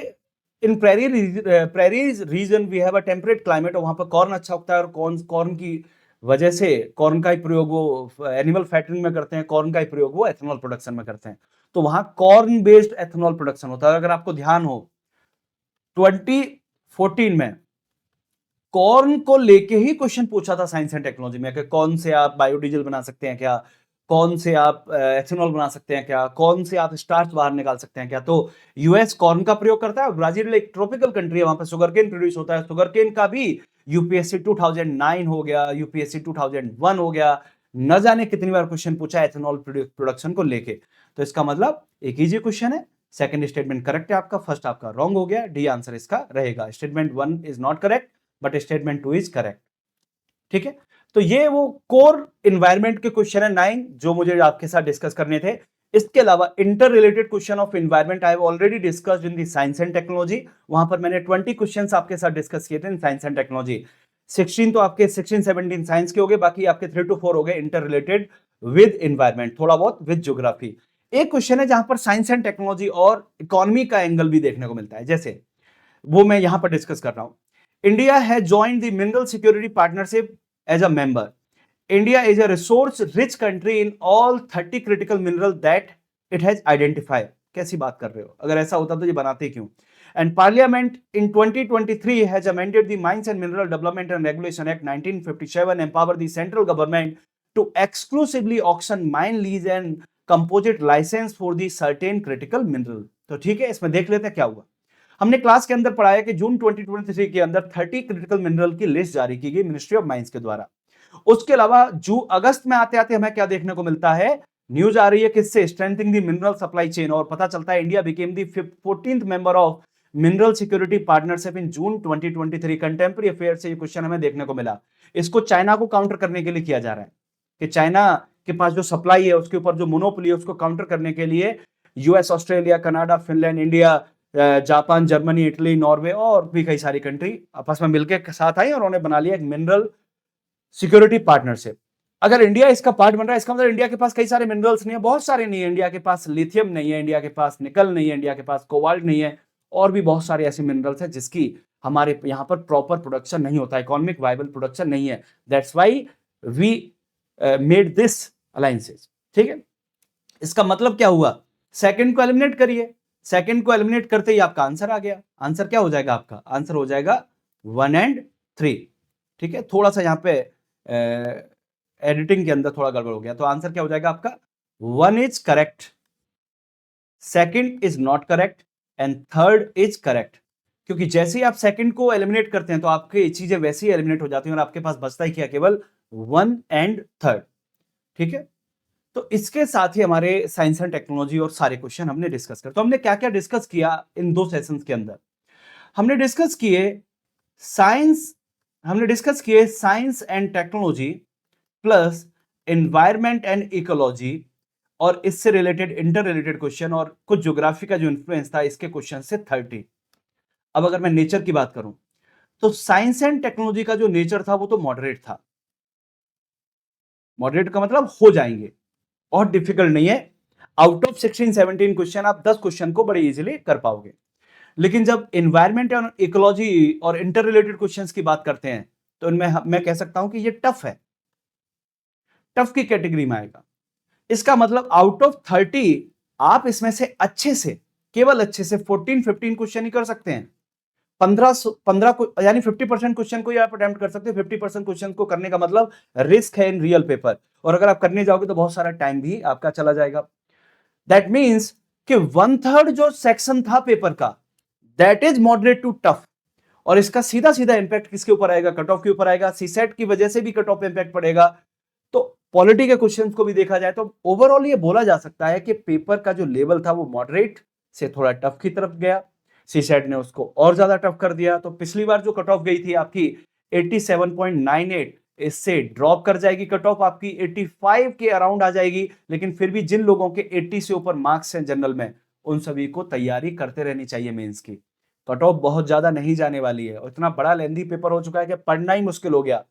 in prairies region we have a temperate climate, और वहां पर कॉर्न अच्छा उगता है, और कॉर्न की वजह से कॉर्न का ही प्रयोग वो एनिमल फैटनिंग में करते हैं, कॉर्न का ही प्रयोग वो एथेनॉल प्रोडक्शन में करते हैं, तो वहां कॉर्न बेस्ड एथेनॉल प्रोडक्शन होता है। अगर आपको ध्यान हो 2014 में कॉर्न को लेके ही क्वेश्चन पूछा था साइंस एंड टेक्नोलॉजी में कि कौन से आप बायोडीजल बना सकते हैं क्या, कौन से आप एथेनॉल बना सकते हैं क्या, कौन से आप स्टार्च बाहर निकाल सकते हैं क्या। तो यूएस कॉर्न का प्रयोग करता है, और ब्राजील एक ट्रॉपिकल कंट्री है, वहां पर शुगरकेन प्रोड्यूस होता है। शुगरकेन का भी यूपीएससी 2009 हो गया, यूपीएससी 2001 हो गया, न जाने कितनी बार क्वेश्चन पूछा एथेनॉल प्रोडक्शन को लेके। तो इसका मतलब एक इजी क्वेश्चन है। सेकंड स्टेटमेंट करेक्ट है आपका, फर्स्ट आपका रॉन्ग हो गया, डी आंसर इसका रहेगा। Statement 1 is not correct but statement 2 is correct. ठीक है, तो ये वो कोर इन्वायरमेंट के क्वेश्चन है 9 जो मुझे आपके साथ डिस्कस करने थे। इसके अलावा inter related question of environment I have already discussed in the science and technology. वहां पर मैंने 20 क्वेश्चंस आपके साथ डिस्कस किए थे इन साइंस एंड टेक्नोलॉजी। 16 तो आपके 16-17 साइंस के हो गए, बाकी आपके 3 to 4 हो गए इंटर रिलेटेड विद इन्वायरमेंट, थोड़ा बहुत विद ज्योग्राफी। एक क्वेश्चन है जहां पर साइंस एंड टेक्नोलॉजी और इकोनॉमी का एंगल भी देखने को मिलता है, जैसे वो मैं यहां पर डिस्कस कर रहा हूं। India has joined the Mineral Security Partnership as a member. India is a resource-rich country in all 30 critical minerals that it has identified. कैसी बात कर रहे हो? अगर ऐसा होता तो ये बनाते क्यों? And Parliament in 2023 has amended the Mines and Mineral Development and Regulation Act 1957, empower the central government to exclusively auction mine lease and composite license for the certain critical mineral. तो ठीक है, इसमें देख लेते हैं क्या हुआ। हमने क्लास के अंदर पढ़ाया कि जून 2023 के अंदर 30 क्रिटिकल मिनरल की लिस्ट जारी की गई मिनिस्ट्री ऑफ माइंस के द्वारा। उसके अलावा अगस्त में आते आते हमें क्या देखने को मिलता है, न्यूज आ रही है किससे, strengthening the mineral supply chain, और पता चलता है India became the 14th member of mineral security partnership in June 2023। Contemporary affair से ये क्वेश्चन हमें देखने को मिला। इसको चाइना को काउंटर करने के लिए किया जा रहा है कि चाइना के पास जो सप्लाई है उसके ऊपर जो मोनोपोली है उसको काउंटर करने के लिए US, Australia, Canada, Finland, India, Japan, Germany, Italy, Norway और भी कई सारी कंट्री आपस में मिलकर साथ आई और उन्होंने बना लिया एक मिनरल सिक्योरिटी पार्टनरशिप। अगर इंडिया इसका पार्ट बन रहा है, इसका मतलब इंडिया के पास कई सारे मिनरल्स नहीं है, बहुत सारे नहीं है। इंडिया के पास लिथियम नहीं है, इंडिया के पास निकल नहीं है, इंडिया के पास कोबाल्ट नहीं है, और भी बहुत सारे ऐसे मिनरल्स हैं जिसकी हमारे यहाँ पर प्रॉपर प्रोडक्शन नहीं होता, इकोनॉमिक वायबल प्रोडक्शन नहीं है। That's why we made this alliances. ठीक है, इसका मतलब क्या हुआ, सेकंड को एलिमिनेट करिए, सेकंड को एलिमिनेट करते ही आपका आंसर आ गया। आंसर क्या हो जाएगा आपका, आंसर हो जाएगा 1 and 3। ठीक है, थोड़ा सा यहाँ पे एडिटिंग के अंदर थोड़ा गड़बड़ हो गया, तो आंसर क्या हो जाएगा आपका 1 is correct. Second is not correct and third is correct. क्योंकि जैसे ही आप सेकंड को एलिमिनेट करते हैं तो आपकी चीजें वैसे ही एलिमिनेट हो जाती हैं और आपके पास बचता ही क्या, केवल वन एंड थर्ड। ठीक है, तो इसके साथ ही हमारे साइंस एंड टेक्नोलॉजी और सारे क्वेश्चन हमने डिस्कस कर। तो हमने क्या क्या डिस्कस किया इन 2 सेशंस के अंदर? हमने डिस्कस किए साइंस हमने डिस्कस किए science and technology plus environment and ecology, और इससे रिलेटेड इंटर रिलेटेड क्वेश्चन और कुछ ज्योग्राफी का जो इन्फ्लुएंस था इसके क्वेश्चन से 30। अब अगर मैं नेचर की बात करूं तो साइंस एंड टेक्नोलॉजी का जो नेचर था वो तो मॉडरेट था। मॉडरेट का मतलब हो जाएंगे और डिफिकल्ट नहीं है। आउट ऑफ 16-17 क्वेश्चन आप 10 क्वेश्चन को बड़े इजीली कर पाओगे। लेकिन जब एनवायरमेंट और इकोलॉजी और इंटर रिलेटेड क्वेश्चंस की बात करते हैं तो इनमें मैं कह सकता हूं कि ये टफ है, टफ की कैटेगरी में आएगा। इसका मतलब आउट ऑफ 30 आप इसमें से अच्छे से, केवल अच्छे से 14-15 क्वेश्चन ही कर सकते हैं। 15 को यानी 50% क्वेश्चन को ही आप अटेम्प्ट कर सकते हैं। 50% क्वेश्चन को करने का मतलब रिस्क है इन रियल पेपर, और अगर आप करने जाओगे तो बहुत सारा टाइम भी आपका चला जाएगा। दैट मीन्स कि 1/3 जो सेक्शन था पेपर का, that is moderate to tough. और इसका सीधा सीधा इंपैक्ट किसके ऊपर आएगा? कट ऑफ के ऊपर आएगा। सीसेट की वजह से भी कट ऑफ इंपैक्ट पड़ेगा। तो पॉलिटी के क्वेश्चंस को भी देखा जाए तो ओवरऑल ये बोला जा सकता है कि पेपर का जो लेवल था वो मॉडरेट से थोड़ा टफ की तरफ गया। सीसेट ने उसको और ज्यादा टफ कर दिया। तो पिछली बार जो कट ऑफ गई थी आपकी 87.98, इससे ड्रॉप कर जाएगी कट ऑफ, आपकी 85 के अराउंड आ जाएगी। लेकिन फिर भी जिन लोगों के 80 से ऊपर मार्क्स हैं जनरल में, उन सभी को तैयारी करते रहनी चाहिए मेंस की। कट ऑफ बहुत ज्यादा नहीं जाने वाली है और इतना बड़ा लेंदी पेपर हो चुका है कि पढ़ना ही मुश्किल हो गया।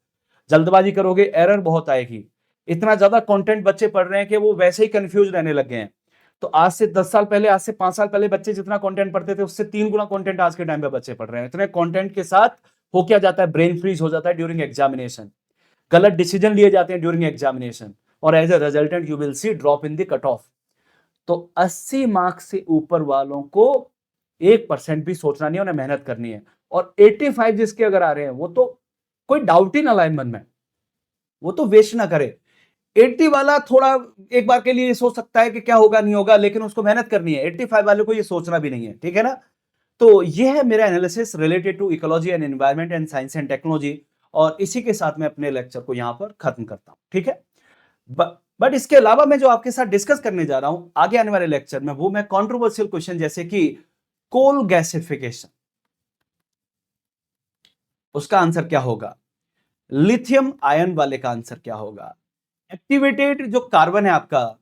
जल्दबाजी करोगे एरर बहुत आएगी। इतना ज्यादा कंटेंट बच्चे पढ़ रहे हैं कि वो वैसे ही कंफ्यूज रहने लग गए हैं। तो आज से 10 साल पहले, आज से 5 साल पहले बच्चे जितना कंटेंट पढ़ते थे उससे 3 गुना कंटेंट आज के टाइम पे बच्चे पढ़ रहे हैं। इतने कंटेंट के साथ हो क्या जाता है, ब्रेन फ्रीज हो जाता है ड्यूरिंग एग्जामिनेशन, गलत डिसीजन लिए जाते हैं ड्यूरिंग एग्जामिनेशन, और as a resultant you will see drop in the cut off. तो 80 मार्क्स से ऊपर वालों को 1% भी सोचना नहीं है, उन्हें मेहनत करनी है। और 85 जिसके अगर आ रहे हैं वो तो कोई डाउट ही ना लाए मन में, वो तो वेस्ट ना करे। 80 वाला थोड़ा एक बार के लिए सोच सकता है कि क्या होगा नहीं होगा, लेकिन उसको मेहनत करनी है। 85 वाले को ये सोचना भी नहीं है। ठीक है ना? तो ये है मेरा analysis related to ecology and environment and science and technology, और इसी के साथ मैं अपने लेक्चर को यहां पर खत्म करता हूं। ठीक है, बट इसके अलावा मैं जो आपके साथ डिस्कस करने जा रहा हूं आगे आने वाले लेक्चर में, वो मैं कंट्रोवर्शियल क्वेश्चन जैसे कि कोल गैसिफिकेशन, उसका आंसर क्या होगा, लिथियम आयन वाले का आंसर क्या होगा, एक्टिवेटेड जो कार्बन है आपका,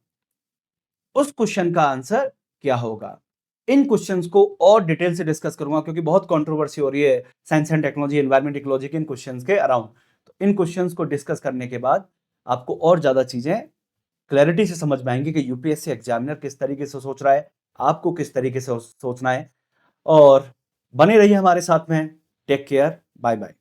उस क्वेश्चन का आंसर क्या होगा। इन क्वेश्चंस को और डिटेल से डिस्कस करूंगा क्योंकि बहुत कंट्रोवर्सी हो रही है science and technology, environment, ecology के इन क्वेश्चंस के अराउंड। तो इन क्वेश्चंस को डिस्कस करने के बाद आपको और ज्यादा चीजें क्लैरिटी से समझ में आएंगी कि यूपीएससी एग्जामिनर किस तरीके से सोच रहा है, आपको किस तरीके से सोचना है। और बने रहिए हमारे साथ में। Take care, bye bye.